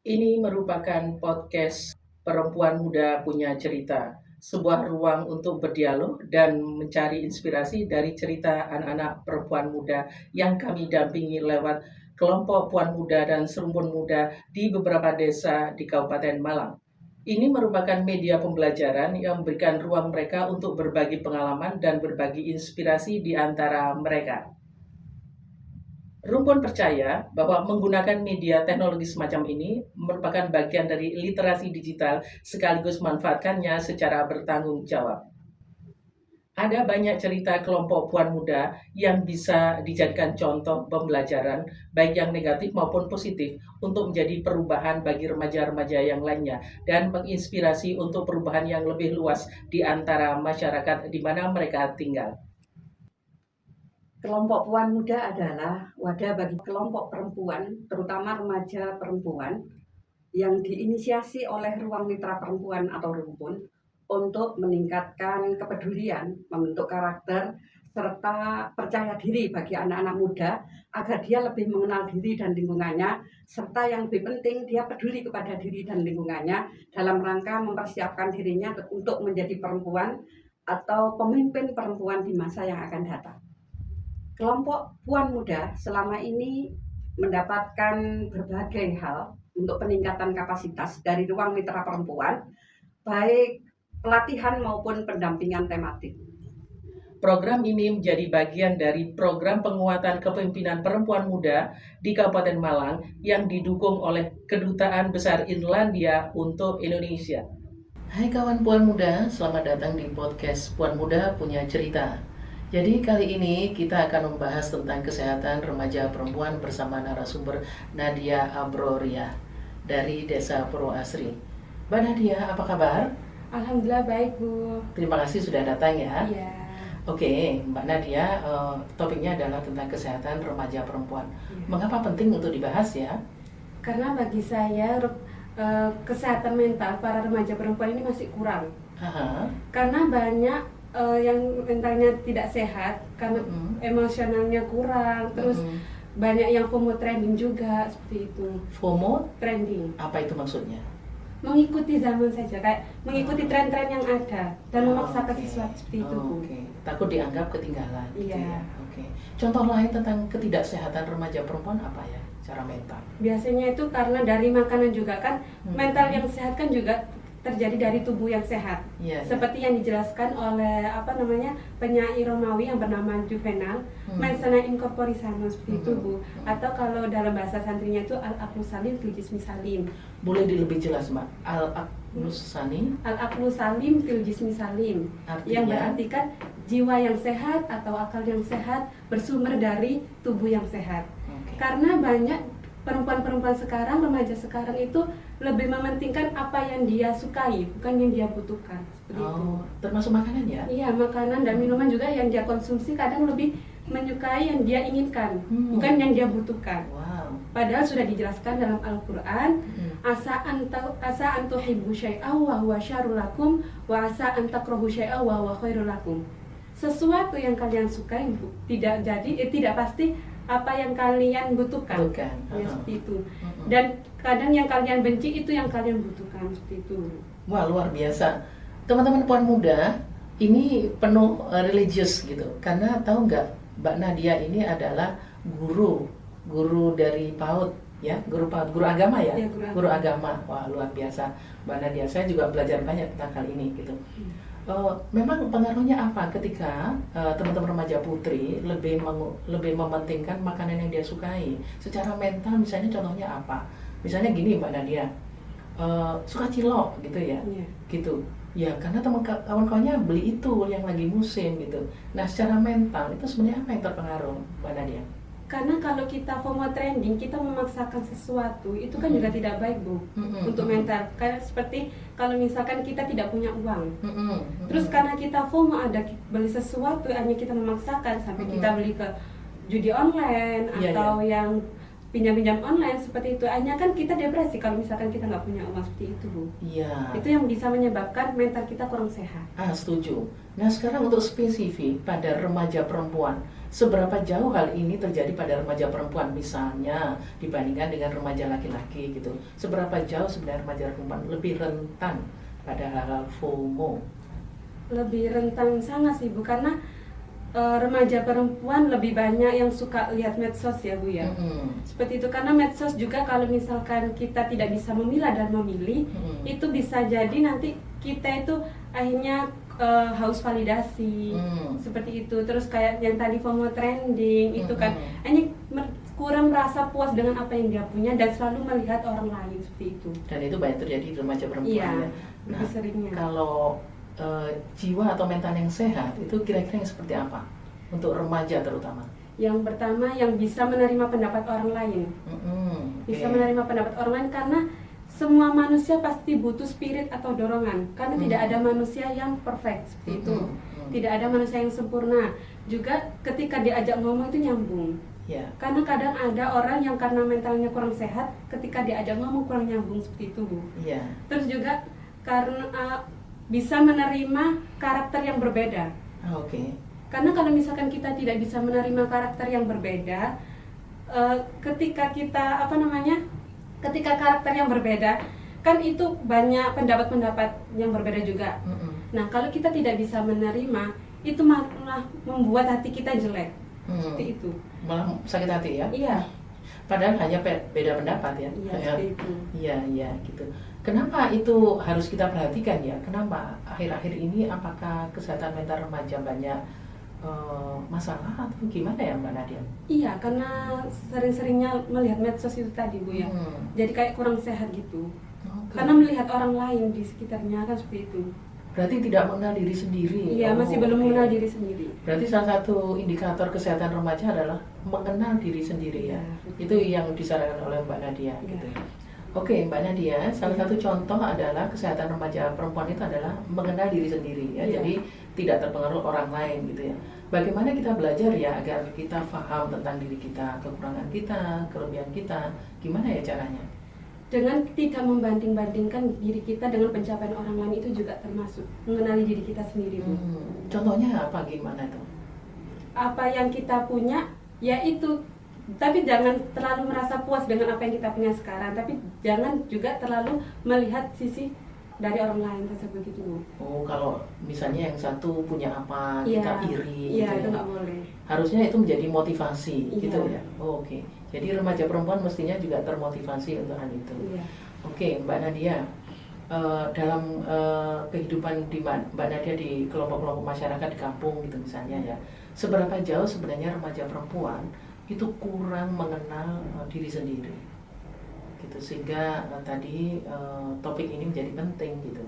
Ini merupakan podcast Perempuan Muda Punya Cerita, sebuah ruang untuk berdialog dan mencari inspirasi dari cerita anak-anak perempuan muda yang kami dampingi lewat kelompok puan muda dan serumpun muda di beberapa desa di Kabupaten Malang. Ini merupakan media pembelajaran yang memberikan ruang mereka untuk berbagi pengalaman dan berbagi inspirasi di antara mereka. Rumpun percaya bahwa menggunakan media teknologi semacam ini merupakan bagian dari literasi digital sekaligus manfaatkannya secara bertanggung jawab. Ada banyak cerita kelompok puan muda yang bisa dijadikan contoh pembelajaran, baik yang negatif maupun positif, untuk menjadi perubahan bagi remaja-remaja yang lainnya dan menginspirasi untuk perubahan yang lebih luas di antara masyarakat di mana mereka tinggal. Kelompok Puan Muda adalah wadah bagi kelompok perempuan, terutama remaja perempuan, yang diinisiasi oleh Ruang Mitra Perempuan atau Rumpun untuk meningkatkan kepedulian, membentuk karakter, serta percaya diri bagi anak-anak muda agar dia lebih mengenal diri dan lingkungannya, serta yang lebih penting dia peduli kepada diri dan lingkungannya dalam rangka mempersiapkan dirinya untuk menjadi perempuan atau pemimpin perempuan di masa yang akan datang. Kelompok Puan Muda selama ini mendapatkan berbagai hal untuk peningkatan kapasitas dari Ruang Mitra Perempuan, baik pelatihan maupun pendampingan tematik. Program ini menjadi bagian dari program penguatan kepemimpinan perempuan muda di Kabupaten Malang yang didukung oleh Kedutaan Besar Irlandia untuk Indonesia. Hai kawan Puan Muda, selamat datang di podcast Puan Muda Punya Cerita. Jadi kali ini kita akan membahas tentang kesehatan remaja perempuan bersama narasumber Nadia Abroria dari Desa Purwoasri. Mbak Nadia, apa kabar? Alhamdulillah baik, Bu. Terima kasih sudah datang ya. Iya. Oke, Mbak Nadia, topiknya adalah tentang kesehatan remaja perempuan. Iya. Mengapa penting untuk dibahas ya? Karena bagi saya kesehatan mental para remaja perempuan ini masih kurang. Aha. Karena banyak yang mentalnya tidak sehat, karena emosionalnya kurang, terus banyak yang FOMO trending juga seperti itu. FOMO, Trending. apa itu maksudnya? Mengikuti zaman saja, kayak mengikuti tren-tren yang ada dan memaksakan sesuatu seperti itu, Bu. Oke. Takut dianggap ketinggalan. Gitu Iya. ya? Oke. Contoh lain tentang ketidaksehatan remaja perempuan apa ya? Cara mental. Biasanya itu karena dari makanan juga kan, mental yang sehat kan juga terjadi dari tubuh yang sehat. Iya, Seperti yang dijelaskan oleh penyair Romawi yang bernama Juvenal, mens sana in corpore sano, seperti itu, Bu. Atau kalau dalam bahasa santrinya itu al-aqlu salim fil jismi salim. Boleh lebih jelas, Mbak? Al-aqlu salim. Al-aqlu salim fil jismi salim. Artinya? Yang berarti kan jiwa yang sehat atau akal yang sehat bersumber dari tubuh yang sehat. Oke. Karena banyak perempuan-perempuan sekarang, remaja sekarang itu lebih mementingkan apa yang dia sukai, bukan yang dia butuhkan. Seperti itu. Termasuk makanan ya? Iya, makanan dan minuman juga yang dia konsumsi kadang lebih menyukai yang dia inginkan, bukan yang dia butuhkan. Wow. Padahal sudah dijelaskan dalam Al-Quran, asa an tuhibbu syai'aw wa huwa syarrul lakum wa asa an takrahu syai'aw wa huwa khairul lakum. Sesuatu yang kalian sukai tidak pasti apa yang kalian butuhkan. Bukan. Ya, seperti itu. Dan kadang yang kalian benci itu yang kalian butuhkan, seperti itu. Wah, luar biasa. Teman-teman Puan Muda, ini penuh religius gitu. Karena tahu nggak, Mbak Nadia ini adalah guru dari PAUD ya, guru agama ya, Ya, guru agama. Wah, luar biasa Mbak Nadia. Saya juga belajar banyak tentang hal ini gitu. Memang pengaruhnya apa ketika teman-teman remaja putri lebih mementingkan makanan yang dia sukai secara mental? Misalnya contohnya apa? Misalnya gini Mbak Nadia, suka cilok gitu ya, gitu ya, karena teman kawan-kawannya beli itu yang lagi musim gitu. Nah, secara mental itu sebenarnya apa yang terpengaruh Mbak Nadia? Karena kalau kita FOMO trending, kita memaksakan sesuatu, itu kan juga tidak baik, Bu, untuk mental. Kayak seperti kalau misalkan kita tidak punya uang, terus karena kita FOMO ada beli sesuatu, hanya kita memaksakan sampai kita beli ke judi online atau yang pinjam-pinjam online seperti itu. Akhirnya kan kita depresi kalau misalkan kita nggak punya uang seperti itu, Bu. Iya. Itu yang bisa menyebabkan mental kita kurang sehat. Setuju. Nah, sekarang untuk spesifik pada remaja perempuan, seberapa jauh hal ini terjadi pada remaja perempuan misalnya dibandingkan dengan remaja laki-laki gitu? Seberapa jauh sebenarnya remaja perempuan lebih rentan pada hal-hal FOMO? Lebih rentan sangat sih, Bu, karena remaja perempuan lebih banyak yang suka lihat medsos ya, Bu ya. Seperti itu, karena medsos juga kalau misalkan kita tidak bisa memilah dan memilih, itu bisa jadi nanti kita itu akhirnya haus validasi, seperti itu. Terus kayak yang tadi FOMO trending itu kan, hanya kurang merasa puas dengan apa yang dia punya dan selalu melihat orang lain seperti itu. Dan itu banyak terjadi di remaja perempuan Iya, ya. Nah, lebih seringnya. kalau jiwa atau mental yang sehat itu kira-kira yang seperti apa untuk remaja terutama? Yang pertama, yang bisa menerima pendapat orang lain. Bisa menerima pendapat orang lain karena semua manusia pasti butuh spirit atau dorongan. Karena tidak ada manusia yang perfect seperti itu. Tidak ada manusia yang sempurna. Juga ketika diajak ngomong itu nyambung. Karena kadang ada orang yang karena mentalnya kurang sehat, ketika diajak ngomong kurang nyambung seperti itu, Bu. Terus juga karena bisa menerima karakter yang berbeda. Karena kalau misalkan kita tidak bisa menerima karakter yang berbeda, ketika kita ketika karakter yang berbeda, kan itu banyak pendapat-pendapat yang berbeda juga. Nah, kalau kita tidak bisa menerima, itu malah membuat hati kita jelek. Seperti itu. Malah sakit hati ya? Iya. Padahal hanya beda pendapat ya? Iya, seperti itu. Iya, gitu. Kenapa itu harus kita perhatikan ya? Kenapa akhir-akhir ini apakah kesehatan mental remaja banyak masalah atau gimana ya, Mbak Nadia? Iya, karena sering-seringnya melihat medsos itu tadi, Bu ya. Jadi kayak kurang sehat gitu. Karena melihat orang lain di sekitarnya kan seperti itu. Berarti tidak mengenal diri sendiri. Iya, masih belum mengenal diri sendiri. Berarti salah satu indikator kesehatan remaja adalah mengenal diri sendiri ya. Itu yang disarankan oleh Mbak Nadia gitu. Oke, Mbak Nadia, salah satu contoh adalah kesehatan remaja perempuan itu adalah mengenal diri sendiri ya. Jadi tidak terpengaruh orang lain gitu ya. Bagaimana kita belajar ya agar kita paham tentang diri kita, kekurangan kita, kelebihan kita, gimana ya caranya? Dengan tidak membanding-bandingkan diri kita dengan pencapaian orang lain, itu juga termasuk mengenali diri kita sendiri, Bu. Contohnya apa, gimana itu? Apa yang kita punya, ya itu. Tapi jangan terlalu merasa puas dengan apa yang kita punya sekarang. Tapi jangan juga terlalu melihat sisi dari orang lain tersebut gitu. Kalau misalnya yang satu punya apa, kita iri. Iya, gitu itu nggak boleh. Harusnya itu menjadi motivasi, gitu ya. Oke. Jadi remaja perempuan mestinya juga termotivasi untuk hal itu. Oke, Mbak Nadia, dalam kehidupan di Mbak Nadia di kelompok-kelompok masyarakat di kampung gitu misalnya ya, seberapa jauh sebenarnya remaja perempuan itu kurang mengenal diri sendiri, gitu sehingga tadi topik ini menjadi penting gitu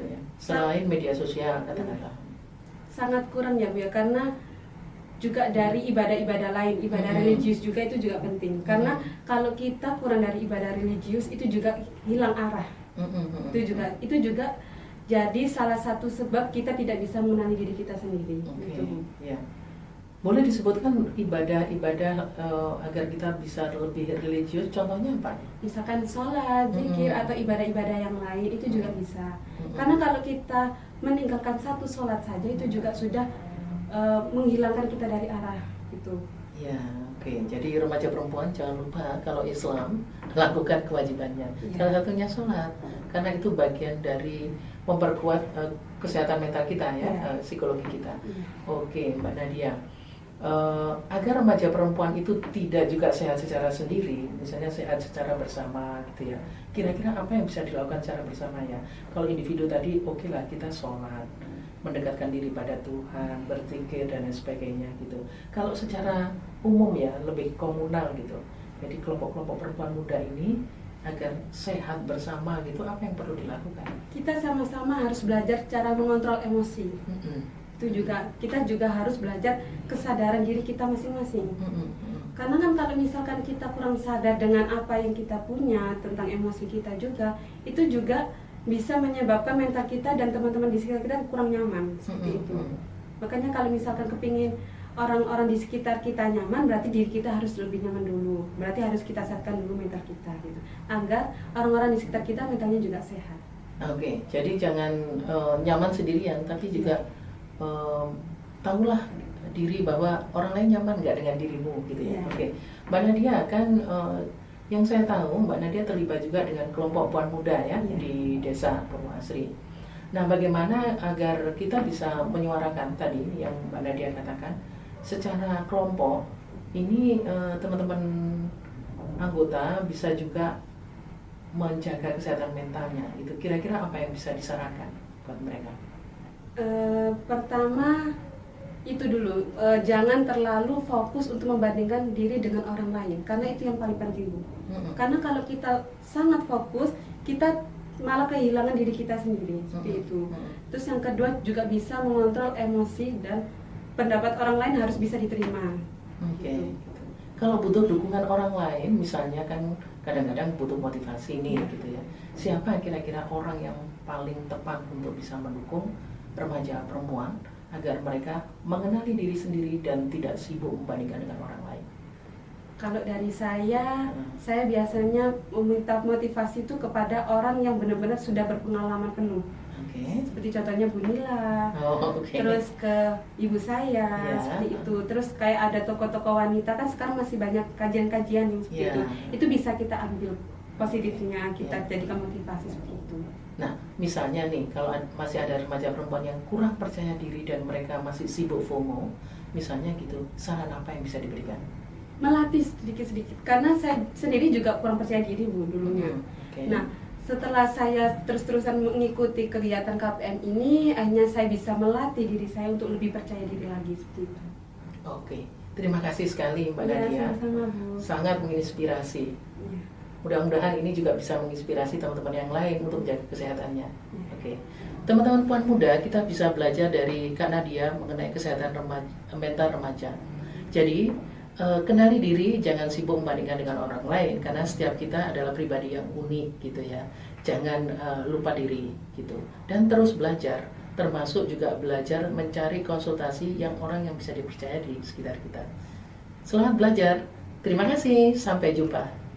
ya. Selain media sosial katakanlah. Sangat kurang ya, Bu ya, karena juga dari ibadah-ibadah lain, ibadah religius juga itu juga penting. Karena kalau kita kurang dari ibadah religius itu juga hilang arah. Itu juga jadi salah satu sebab kita tidak bisa mengenali diri kita sendiri. Gitu. Ya. Boleh disebutkan ibadah-ibadah agar kita bisa lebih religius, contohnya apa? Misalkan sholat, zikir, atau ibadah-ibadah yang lain itu juga bisa. Karena kalau kita meninggalkan satu sholat saja itu juga sudah menghilangkan kita dari arah itu. Ya, oke. Jadi remaja perempuan jangan lupa kalau Islam lakukan kewajibannya. Salah satunya sholat, karena itu bagian dari memperkuat kesehatan mental kita ya, psikologi kita. Oke, Mbak Nadia. Agar remaja perempuan itu tidak juga sehat secara sendiri, misalnya sehat secara bersama gitu ya. Kira-kira apa yang bisa dilakukan secara bersama ya? Kalau individu tadi oke lah kita sholat, mendekatkan diri pada Tuhan, berzikir dan lain sebagainya gitu. Kalau secara umum ya lebih komunal gitu. Jadi kelompok-kelompok perempuan muda ini agar sehat bersama gitu, apa yang perlu dilakukan? Kita sama-sama harus belajar cara mengontrol emosi. Kita juga harus belajar kesadaran diri kita masing-masing. Karena kan kalau misalkan kita kurang sadar dengan apa yang kita punya tentang emosi kita juga, itu juga bisa menyebabkan mental kita dan teman-teman di sekitar kita kurang nyaman seperti itu. Makanya kalau misalkan kepingin orang-orang di sekitar kita nyaman, berarti diri kita harus lebih nyaman dulu. Berarti harus kita sehatkan dulu mental kita gitu. Agar orang-orang di sekitar kita mentalnya juga sehat. Oke, jadi jangan nyaman sendirian, tapi juga tahulah diri bahwa orang lain nyaman nggak dengan dirimu gitu ya. Iya. Oke, Mbak Nadia kan yang saya tahu Mbak Nadia terlibat juga dengan kelompok puan muda ya Iya. di desa Purwoasri. Nah, bagaimana agar kita bisa menyuarakan tadi yang Mbak Nadia katakan secara kelompok ini teman-teman anggota bisa juga menjaga kesehatan mentalnya itu, kira-kira apa yang bisa disarankan buat mereka? Pertama itu dulu, jangan terlalu fokus untuk membandingkan diri dengan orang lain, karena itu yang paling penting, Bu. Karena kalau kita sangat fokus, kita malah kehilangan diri kita sendiri, seperti itu. Terus yang kedua juga bisa mengontrol emosi dan pendapat orang lain harus bisa diterima. Oke. Kalau butuh dukungan orang lain, misalnya kan kadang-kadang butuh motivasi nih gitu ya. Siapa kira-kira orang yang paling tepat untuk bisa mendukung remaja perempuan agar mereka mengenali diri sendiri dan tidak sibuk membandingkan dengan orang lain? Kalau dari saya biasanya meminta motivasi itu kepada orang yang benar-benar sudah berpengalaman penuh. Oke. Seperti contohnya Bu Nila, Oke. terus ke ibu saya, Ya. seperti itu. Terus kayak ada tokoh-tokoh wanita, kan sekarang masih banyak kajian-kajian yang seperti Ya. itu. Itu bisa kita ambil positifnya, kita Ya. jadikan motivasi seperti itu. Nah, misalnya nih, kalau masih ada remaja perempuan yang kurang percaya diri dan mereka masih sibuk FOMO, misalnya gitu, saran apa yang bisa diberikan? Melatih sedikit-sedikit, karena saya sendiri juga kurang percaya diri, Bu, dulunya. Oke. Nah, setelah saya terus-terusan mengikuti kegiatan KPM ini, akhirnya saya bisa melatih diri saya untuk lebih percaya diri lagi, seperti itu. Oke, terima kasih sekali Mbak Ya, Nadia, sama-sama, Bu. sangat menginspirasi. Ya. Mudah-mudahan ini juga bisa menginspirasi teman-teman yang lain untuk jaga kesehatannya. Oke, teman-teman puan muda, kita bisa belajar dari Kak Nadia mengenai kesehatan mental remaja. Jadi, kenali diri, jangan sibuk membandingkan dengan orang lain, karena setiap kita adalah pribadi yang unik gitu ya. Jangan lupa diri gitu, dan terus belajar, termasuk juga belajar mencari konsultasi yang orang yang bisa dipercaya di sekitar kita. Selamat belajar, terima kasih, sampai jumpa.